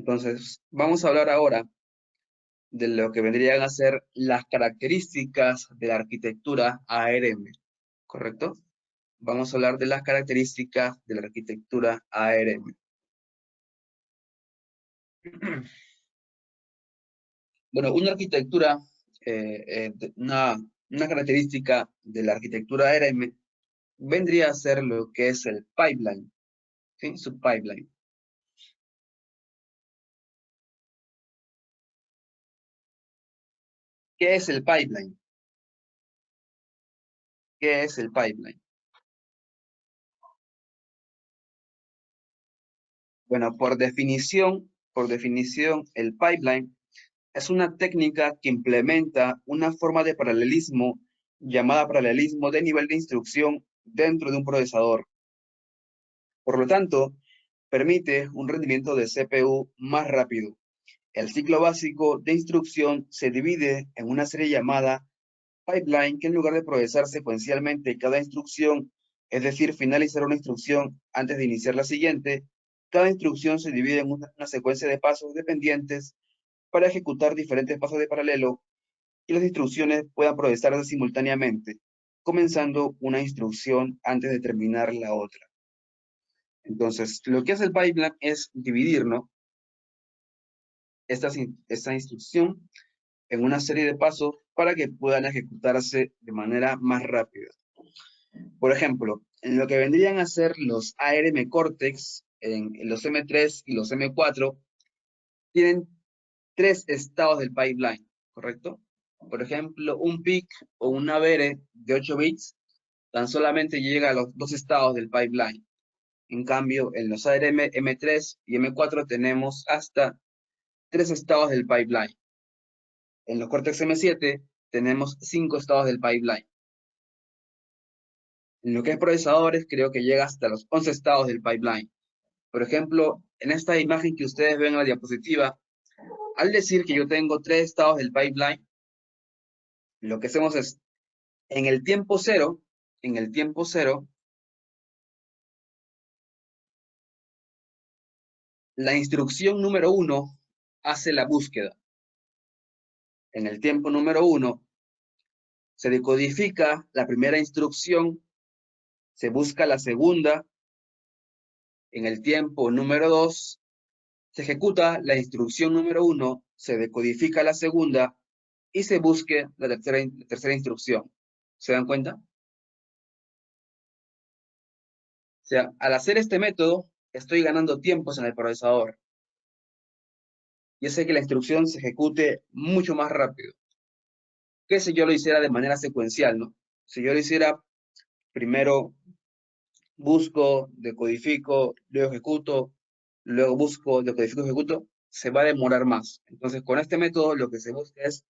Entonces, vamos a hablar ahora de lo que vendrían a ser las características de la arquitectura ARM, ¿correcto? Vamos a hablar de las características de la arquitectura ARM. Bueno, una arquitectura, una característica de la arquitectura ARM vendría a ser lo que es el pipeline, ¿sí? Su pipeline. ¿Qué es el pipeline? ¿Qué es el pipeline? Bueno, por definición, el pipeline es una técnica que implementa una forma de paralelismo llamada paralelismo de nivel de instrucción dentro de un procesador. Por lo tanto, permite un rendimiento de CPU más rápido. El ciclo básico de instrucción se divide en una serie llamada pipeline que en lugar de procesar secuencialmente cada instrucción, es decir, finalizar una instrucción antes de iniciar la siguiente, cada instrucción se divide en una secuencia de pasos dependientes para ejecutar diferentes pasos de paralelo y las instrucciones puedan procesarse simultáneamente, comenzando una instrucción antes de terminar la otra. Entonces, lo que hace el pipeline es dividir, ¿no? Esta instrucción en una serie de pasos para que puedan ejecutarse de manera más rápida. Por ejemplo, en lo que vendrían a ser los ARM Cortex, en los M3 y los M4, tienen tres estados del pipeline, ¿correcto? Por ejemplo, un PIC o un AVR de 8 bits tan solamente llega a los dos estados del pipeline. En cambio, en los ARM M3 y M4 tenemos hasta tres estados del pipeline. En los Cortex M7 tenemos 5 estados del pipeline. En lo que es procesadores, creo que llega hasta los 11 estados del pipeline. Por ejemplo, en esta imagen que ustedes ven en la diapositiva, al decir que yo tengo tres estados del pipeline, lo que hacemos es, en el tiempo cero, la instrucción número 1 hace la búsqueda. En el tiempo número 1 se decodifica la primera instrucción, se busca la segunda. En el tiempo número 2 se ejecuta la instrucción número 1, se decodifica la segunda y se busque la tercera instrucción. ¿Se dan cuenta? O sea, al hacer este método, estoy ganando tiempos en el procesador. Y hace que la instrucción se ejecute mucho más rápido. Que si yo lo hiciera de manera secuencial, ¿no? Si yo lo hiciera, primero busco, decodifico, luego ejecuto, luego busco, decodifico, ejecuto, se va a demorar más. Entonces, con este método, lo que se busca es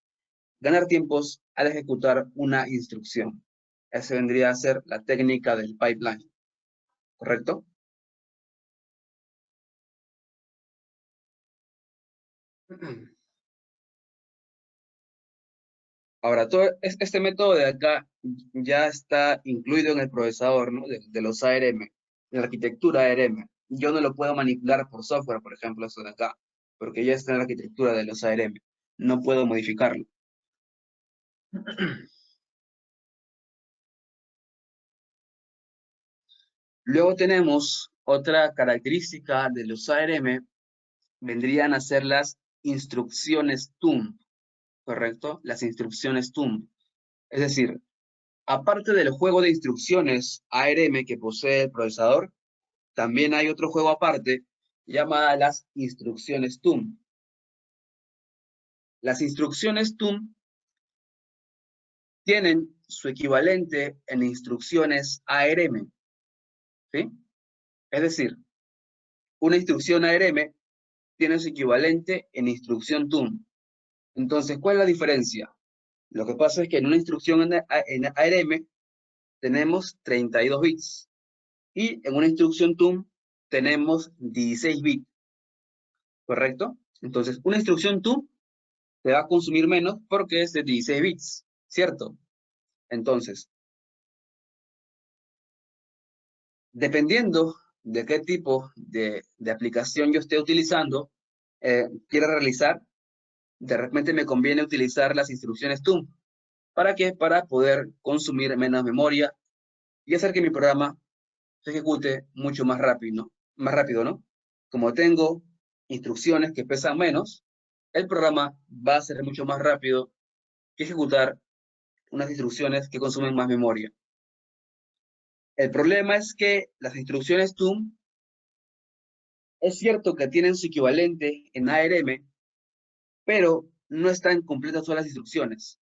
ganar tiempos al ejecutar una instrucción. Esa vendría a ser la técnica del pipeline. ¿Correcto? Ahora, todo este método de acá ya está incluido en el procesador, ¿no? de los ARM, de la arquitectura ARM. Yo no lo puedo manipular por software, por ejemplo, eso de acá, porque ya está en la arquitectura de los ARM. No puedo modificarlo. Luego tenemos otra característica de los ARM, vendrían a ser las instrucciones TUM, ¿correcto? Las instrucciones TUM. Es decir, aparte del juego de instrucciones ARM que posee el procesador, también hay otro juego aparte llamada las instrucciones TUM. Las instrucciones TUM tienen su equivalente en instrucciones ARM, ¿sí? Es decir, una instrucción ARM tiene su equivalente en instrucción TUM. Entonces, ¿cuál es la diferencia? Lo que pasa es que en una instrucción en ARM tenemos 32 bits y en una instrucción TUM tenemos 16 bits, ¿correcto? Entonces, una instrucción TUM te va a consumir menos porque es de 16 bits, ¿cierto? Entonces, dependiendo de qué tipo de aplicación yo esté utilizando, quiera realizar, de repente me conviene utilizar las instrucciones TUM. ¿Para qué? Para poder consumir menos memoria y hacer que mi programa se ejecute mucho más rápido, ¿no? Más rápido, ¿no? Como tengo instrucciones que pesan menos, el programa va a ser mucho más rápido que ejecutar unas instrucciones que consumen más memoria. El problema es que las instrucciones TUM es cierto que tienen su equivalente en ARM, pero no están completas todas las instrucciones.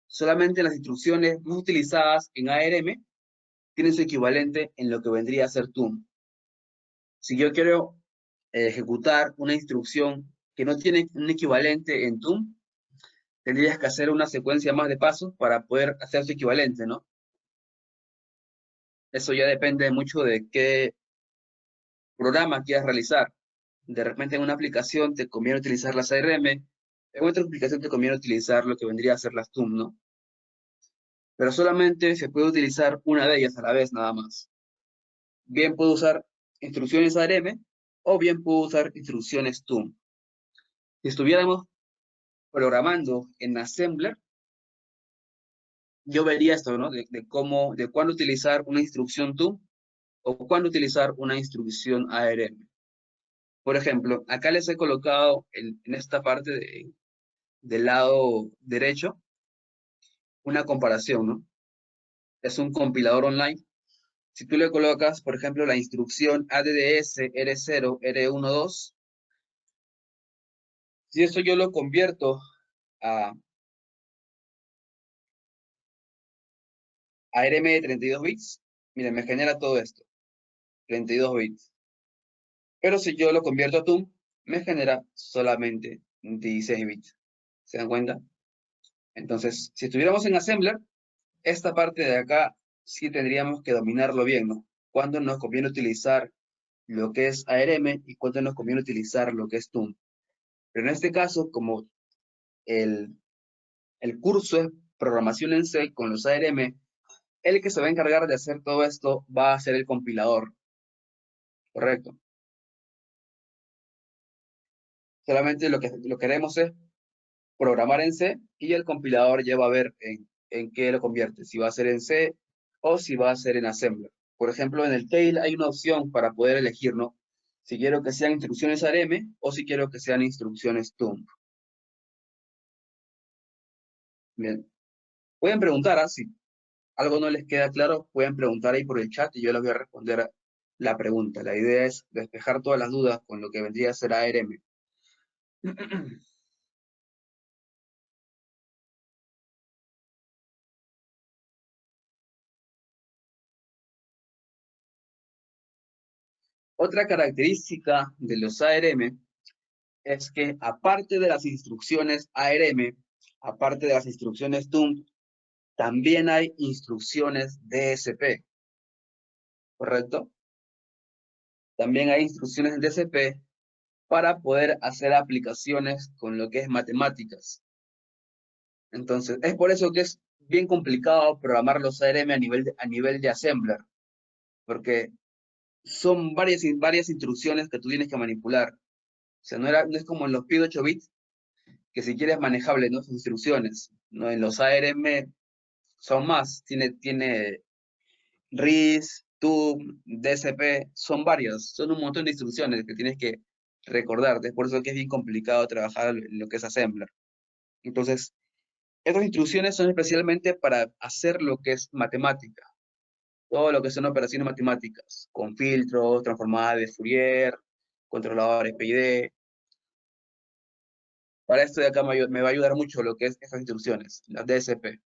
Solamente las instrucciones más utilizadas en ARM tienen su equivalente en lo que vendría a ser TUM. Si yo quiero ejecutar una instrucción que no tiene un equivalente en TUM, tendrías que hacer una secuencia más de pasos para poder hacer su equivalente, ¿no? Eso ya depende mucho de qué programa quieras realizar. De repente en una aplicación te conviene utilizar las ARM, en otra aplicación te conviene utilizar lo que vendría a ser las TUM, ¿no? Pero solamente se puede utilizar una de ellas a la vez, nada más. Bien puedo usar instrucciones ARM o bien puedo usar instrucciones TUM. Si estuviéramos programando en Assembler, yo vería esto, ¿no? De cuándo utilizar una instrucción TUM o cuándo utilizar una instrucción ARM. Por ejemplo, acá les he colocado en esta parte del lado derecho una comparación, ¿no? Es un compilador online. Si tú le colocas, por ejemplo, la instrucción ADDS R0 R12, si esto yo lo convierto a ARM de 32 bits, miren, me genera todo esto, 32 bits. Pero si yo lo convierto a TUM, me genera solamente 16 bits. ¿Se dan cuenta? Entonces, si estuviéramos en Assembler, esta parte de acá sí tendríamos que dominarlo bien, ¿no? Cuándo nos conviene utilizar lo que es ARM y cuándo nos conviene utilizar lo que es TUM. Pero en este caso, como el, el curso es programación en C con los ARM, el que se va a encargar de hacer todo esto va a ser el compilador, ¿correcto? Solamente lo que haremos es programar en C y el compilador ya va a ver en qué lo convierte, si va a ser en C o si va a ser en Assembler. Por ejemplo, en el tail hay una opción para poder elegir, ¿no? Si quiero que sean instrucciones ARM o si quiero que sean instrucciones TUM. Bien. Pueden preguntar, si algo no les queda claro, pueden preguntar ahí por el chat y yo les voy a responder la pregunta. La idea es despejar todas las dudas con lo que vendría a ser ARM. Otra característica de los ARM es que aparte de las instrucciones ARM, aparte de las instrucciones TUM, también hay instrucciones DSP, ¿correcto? También hay instrucciones DSP para poder hacer aplicaciones con lo que es matemáticas. Entonces, es por eso que es bien complicado programar los ARM a nivel de assembler, porque son varias instrucciones que tú tienes que manipular. O sea, no es como en los PID 8 bits, que si quieres manejable, ¿no? Son instrucciones, ¿no? En los ARM son más, tiene RIS, TUM, DSP, son varios, son un montón de instrucciones que tienes que recordarte, por eso que es bien complicado trabajar en lo que es Assembler. Entonces, estas instrucciones son especialmente para hacer lo que es matemática, todo lo que son operaciones matemáticas, con filtros, transformadas de Fourier, controladores PID. Para esto de acá me va a ayudar mucho lo que es estas instrucciones, las DSP.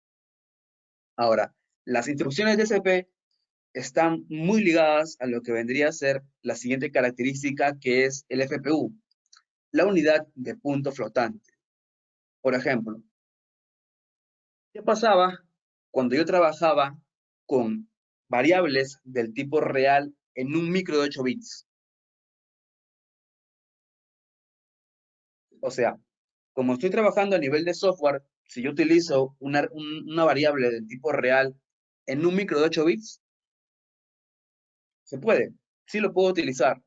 Ahora, las instrucciones DSP están muy ligadas a lo que vendría a ser la siguiente característica, que es el FPU, la unidad de punto flotante. Por ejemplo, ¿qué pasaba cuando yo trabajaba con variables del tipo real en un micro de 8 bits? O sea, como estoy trabajando a nivel de software, si yo utilizo una variable del tipo real en un micro de 8 bits, se puede, sí lo puedo utilizar.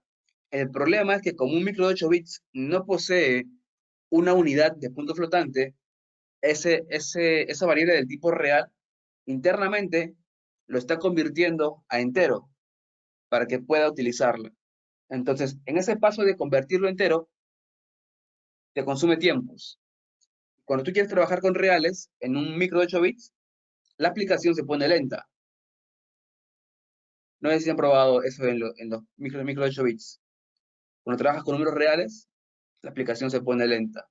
El problema es que como un micro de 8 bits no posee una unidad de punto flotante, esa variable del tipo real internamente lo está convirtiendo a entero para que pueda utilizarlo. Entonces, en ese paso de convertirlo a entero, te consume tiempos. Cuando tú quieres trabajar con reales en un micro de 8 bits, la aplicación se pone lenta. No sé si han probado eso en los micro de 8 bits. Cuando trabajas con números reales, la aplicación se pone lenta,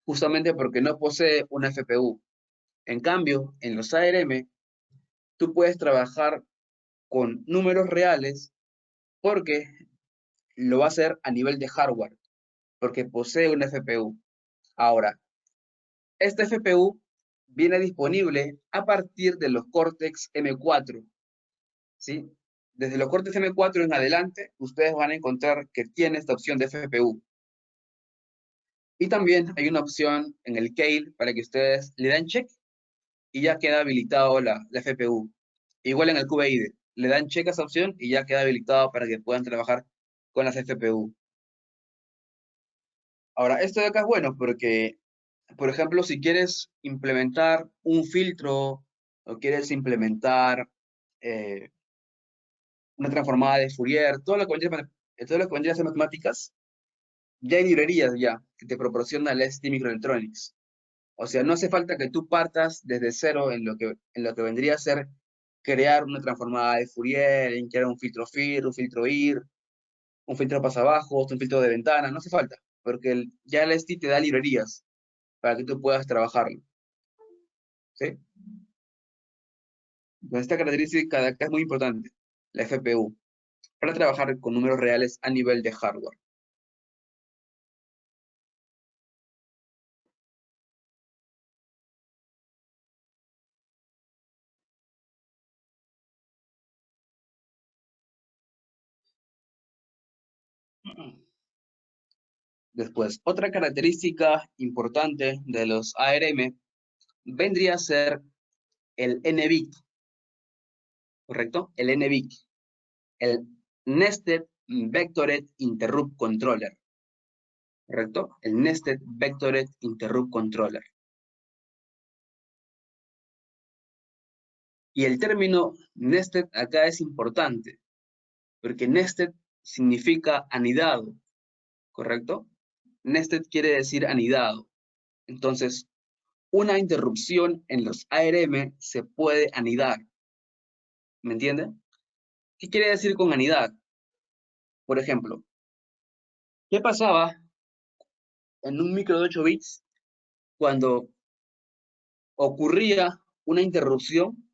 justamente porque no posee una FPU. En cambio, en los ARM, tú puedes trabajar con números reales porque lo va a hacer a nivel de hardware, porque posee una FPU. Ahora, esta FPU viene disponible a partir de los Cortex M4, ¿sí? Desde los Cortex M4 en adelante, ustedes van a encontrar que tiene esta opción de FPU. Y también hay una opción en el Keil para que ustedes le dan check y ya queda habilitado la FPU. Igual en el QBID, le dan check a esa opción y ya queda habilitado para que puedan trabajar con las FPU. Ahora, esto de acá es bueno porque, por ejemplo, si quieres implementar un filtro o quieres implementar eh, una transformada de Fourier, todo lo que vendría a ser matemáticas, ya hay librerías ya que te proporciona el ST Microelectronics. O sea, no hace falta que tú partas desde cero en lo que vendría a ser crear una transformada de Fourier, en crear un filtro FIR, un filtro IR, un filtro pasabajos, un filtro de ventana, no hace falta, porque ya el ST te da librerías para que tú puedas trabajarlo, ¿sí? Entonces, esta característica de acá es muy importante, la FPU, para trabajar con números reales a nivel de hardware. Después, otra característica importante de los ARM vendría a ser el NBIT, ¿correcto? El NBIT, el Nested Vectored Interrupt Controller, ¿correcto? El Nested Vectored Interrupt Controller. Y el término nested acá es importante, porque nested significa anidado, ¿correcto? Nested quiere decir anidado. Entonces, una interrupción en los ARM se puede anidar. ¿Me entiende? ¿Qué quiere decir con anidar? Por ejemplo, ¿qué pasaba en un micro de 8 bits cuando ocurría una interrupción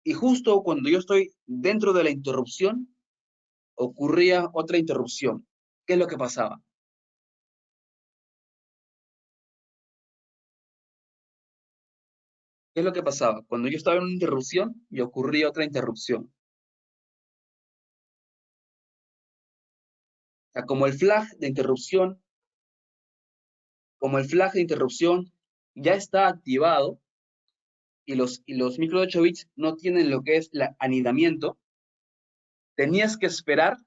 y justo cuando yo estoy dentro de la interrupción ocurría otra interrupción? ¿Qué es lo que pasaba? ¿Qué es lo que pasaba? Cuando yo estaba en una interrupción y ocurría otra interrupción. O sea, como el flag de interrupción ya está activado y los micro 8 bits no tienen lo que es el anidamiento, tenías que esperar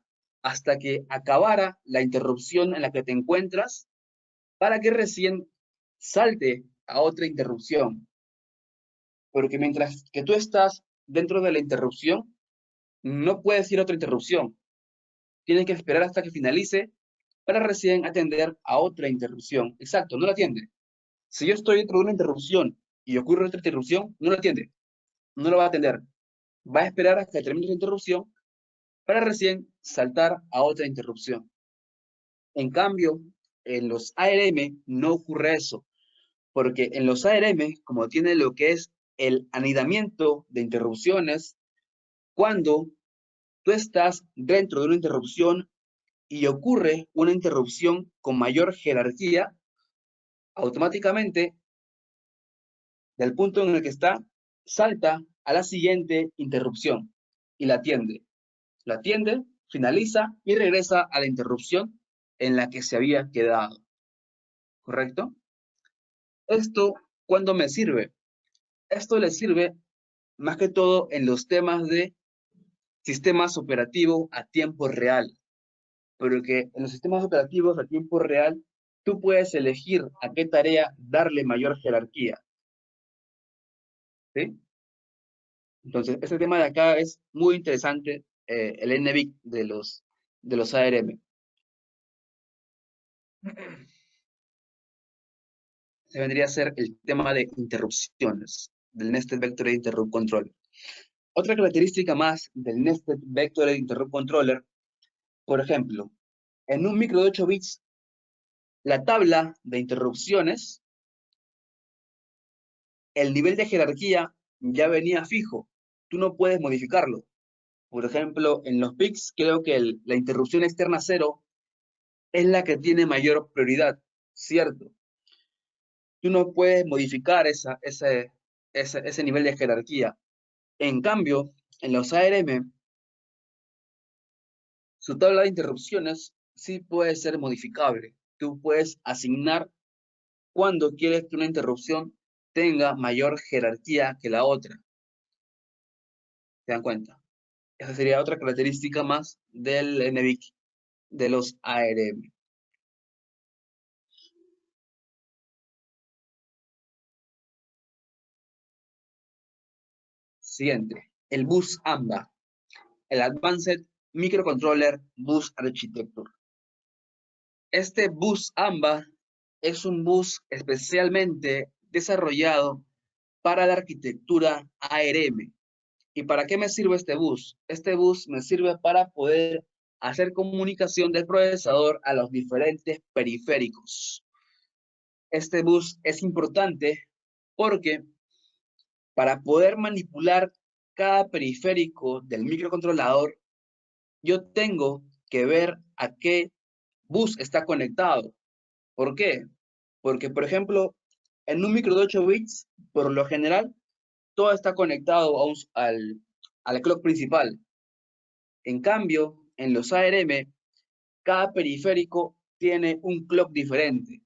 hasta que acabara la interrupción en la que te encuentras para que recién salte a otra interrupción. Porque mientras que tú estás dentro de la interrupción, no puedes ir a otra interrupción. Tienes que esperar hasta que finalice para recién atender a otra interrupción. Exacto, no la atiende. Si yo estoy dentro de una interrupción y ocurre otra interrupción, no la atiende. No lo va a atender. Va a esperar hasta que termine la interrupción para recién saltar a otra interrupción. En cambio, en los ARM no ocurre eso, porque en los ARM, como tiene lo que es el anidamiento de interrupciones, cuando tú estás dentro de una interrupción y ocurre una interrupción con mayor jerarquía, automáticamente, del punto en el que está, salta a la siguiente interrupción y la atiende. La atiende, finaliza y regresa a la interrupción en la que se había quedado. ¿Correcto? Esto, ¿cuándo me sirve? Esto le sirve más que todo en los temas de sistemas operativos a tiempo real. Porque en los sistemas operativos a tiempo real, tú puedes elegir a qué tarea darle mayor jerarquía. ¿Sí? Entonces, este tema de acá es muy interesante, el NVIC de los ARM. Se vendría a ser el tema de interrupciones, del Nested Vector Interrupt Controller. Otra característica más del Nested Vector Interrupt Controller, por ejemplo, en un micro de 8 bits, la tabla de interrupciones, el nivel de jerarquía ya venía fijo. Tú no puedes modificarlo. Por ejemplo, en los PICs, creo que la interrupción externa 0 es la que tiene mayor prioridad, ¿cierto? Tú no puedes modificar ese nivel de jerarquía. En cambio, en los ARM, su tabla de interrupciones sí puede ser modificable. Tú puedes asignar cuando quieres que una interrupción tenga mayor jerarquía que la otra. ¿Se dan cuenta? Esa sería otra característica más del NVIC de los ARM. Siguiente, el bus AMBA, el Advanced Microcontroller Bus Architecture. Este bus AMBA es un bus especialmente desarrollado para la arquitectura ARM. ¿Y para qué me sirve este bus? Este bus me sirve para poder hacer comunicación del procesador a los diferentes periféricos. Este bus es importante porque para poder manipular cada periférico del microcontrolador, yo tengo que ver a qué bus está conectado. ¿Por qué? Porque, por ejemplo, en un micro de 8 bits, por lo general, todo está conectado al clock principal. En cambio, en los ARM, cada periférico tiene un clock diferente.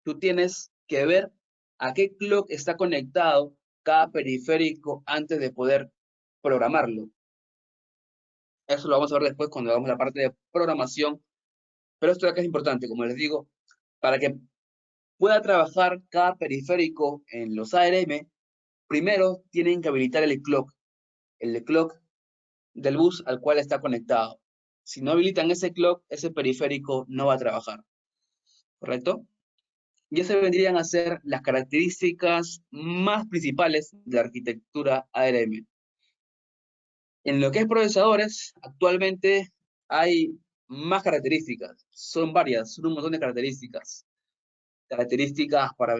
Tú tienes que ver a qué clock está conectado cada periférico antes de poder programarlo. Eso lo vamos a ver después cuando hagamos la parte de programación. Pero esto de acá es importante, como les digo, para que pueda trabajar cada periférico en los ARM, primero tienen que habilitar el clock del bus al cual está conectado. Si no habilitan ese clock, ese periférico no va a trabajar. ¿Correcto? Y esas vendrían a ser las características más principales de la arquitectura ARM. En lo que es procesadores, actualmente hay más características. Son varias, son un montón de características. Características para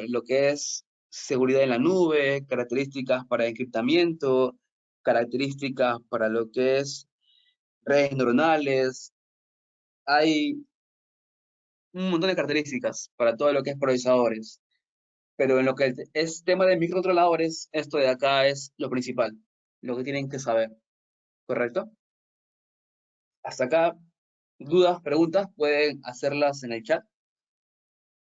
lo que es seguridad en la nube, características para encriptamiento, características para lo que es redes neuronales. Hay un montón de características para todo lo que es procesadores. Pero en lo que es tema de microcontroladores, esto de acá es lo principal, lo que tienen que saber. ¿Correcto? Hasta acá, dudas, preguntas, pueden hacerlas en el chat.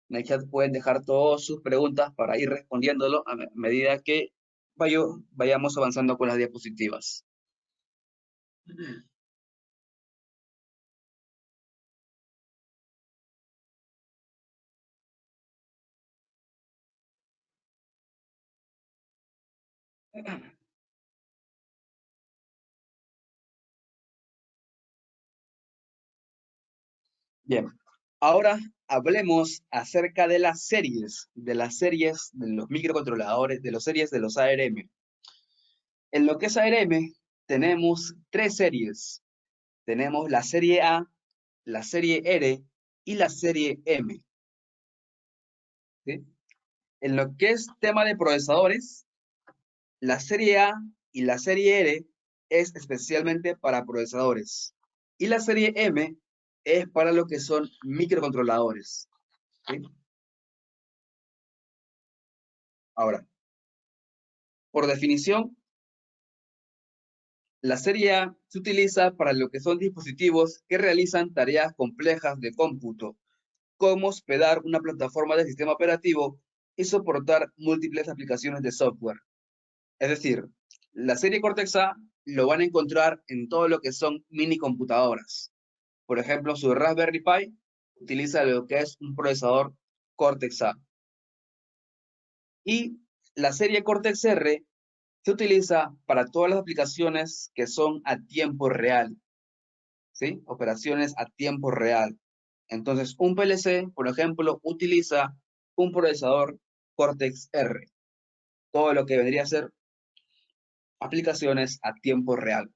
En el chat pueden dejar todas sus preguntas para ir respondiéndolo a medida que vayamos avanzando con las diapositivas. Bien, ahora hablemos acerca de las series de los microcontroladores, de las series de los ARM. En lo que es ARM, tenemos tres series. Tenemos la serie A, la serie R y la serie M. ¿Sí? En lo que es tema de procesadores, la serie A y la serie R es especialmente para procesadores. Y la serie M es para lo que son microcontroladores. ¿Sí? Ahora, por definición, la serie A se utiliza para lo que son dispositivos que realizan tareas complejas de cómputo, como hospedar una plataforma de sistema operativo y soportar múltiples aplicaciones de software. Es decir, La serie Cortex-A lo van a encontrar en todo lo que son mini computadoras. Por ejemplo, su Raspberry Pi utiliza lo que es un procesador Cortex-A. Y la serie Cortex-R se utiliza para todas las aplicaciones que son a tiempo real, ¿sí? Operaciones a tiempo real. Entonces, un PLC, por ejemplo, utiliza un procesador Cortex-R. Todo lo que vendría a ser aplicaciones a tiempo real.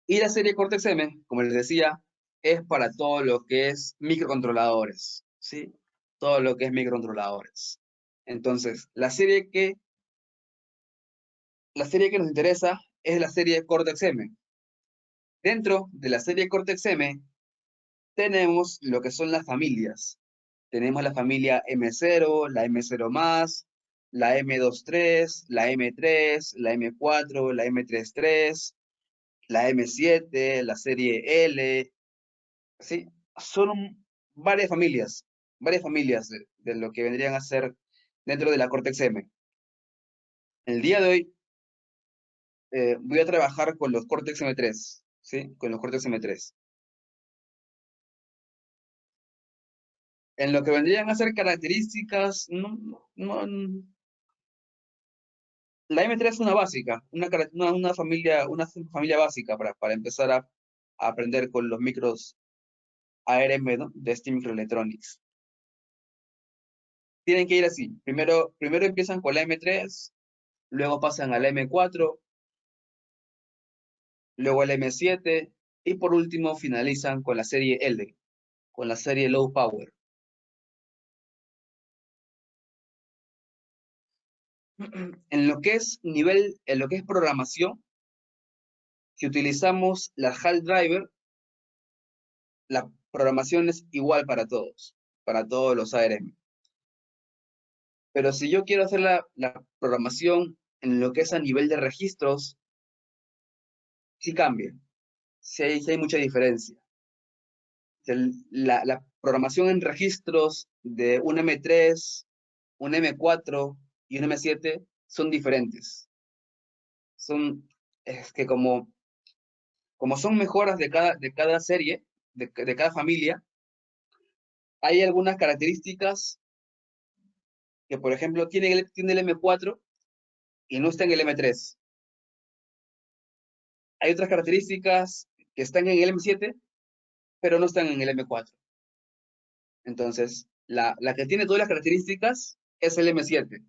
Y la serie Cortex-M, como les decía, es para todo lo que es microcontroladores, ¿sí? Todo lo que es microcontroladores. Entonces, la serie que nos interesa es la serie Cortex-M. Dentro de la serie Cortex-M tenemos lo que son las familias. Tenemos la familia M0, la M0+, la M23, la M3, la M4, la M33, la M7, la serie L, ¿sí? Son varias familias de lo que vendrían a ser dentro de la Cortex-M. El día de hoy voy a trabajar con los Cortex M3, ¿sí? Con los Cortex M3. En lo que vendrían a ser características, la M3 es una básica, una familia básica para empezar a aprender con los micros ARM, ¿no? De ST Microelectronics. Tienen que ir así. Primero empiezan con la M3, luego pasan a la M4, luego a la M7 y por último finalizan con la serie L, con la serie Low Power. En lo que es programación, si utilizamos la HAL Driver, la programación es igual para todos los ARM. Pero si yo quiero hacer la programación en lo que es a nivel de registros, sí cambia, sí hay mucha diferencia. La programación en registros de un M3, un M4 y un M7 son diferentes. Es que como son mejoras de cada serie, de cada familia, hay algunas características que, por ejemplo, tiene el M4 y no está en el M3. Hay otras características que están en el M7, pero no están en el M4. Entonces, la que tiene todas las características es el M7,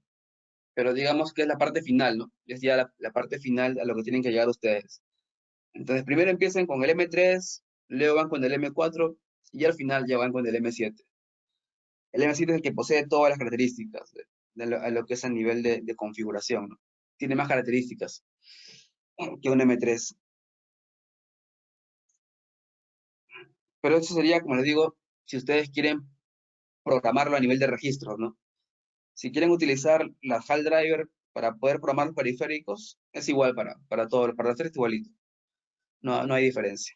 pero digamos que es la parte final, ¿no? Es ya la parte final a lo que tienen que llegar ustedes. Entonces, primero empiezan con el M3, luego van con el M4 y al final ya van con el M7. El M7 es el que posee todas las características a lo que es a nivel de configuración, ¿no? Tiene más características que un M3. Pero eso sería, como les digo, si ustedes quieren programarlo a nivel de registros, ¿no? Si quieren utilizar la HAL Driver para poder programar los periféricos, es igual para todos, para los tres igualito. No hay diferencia.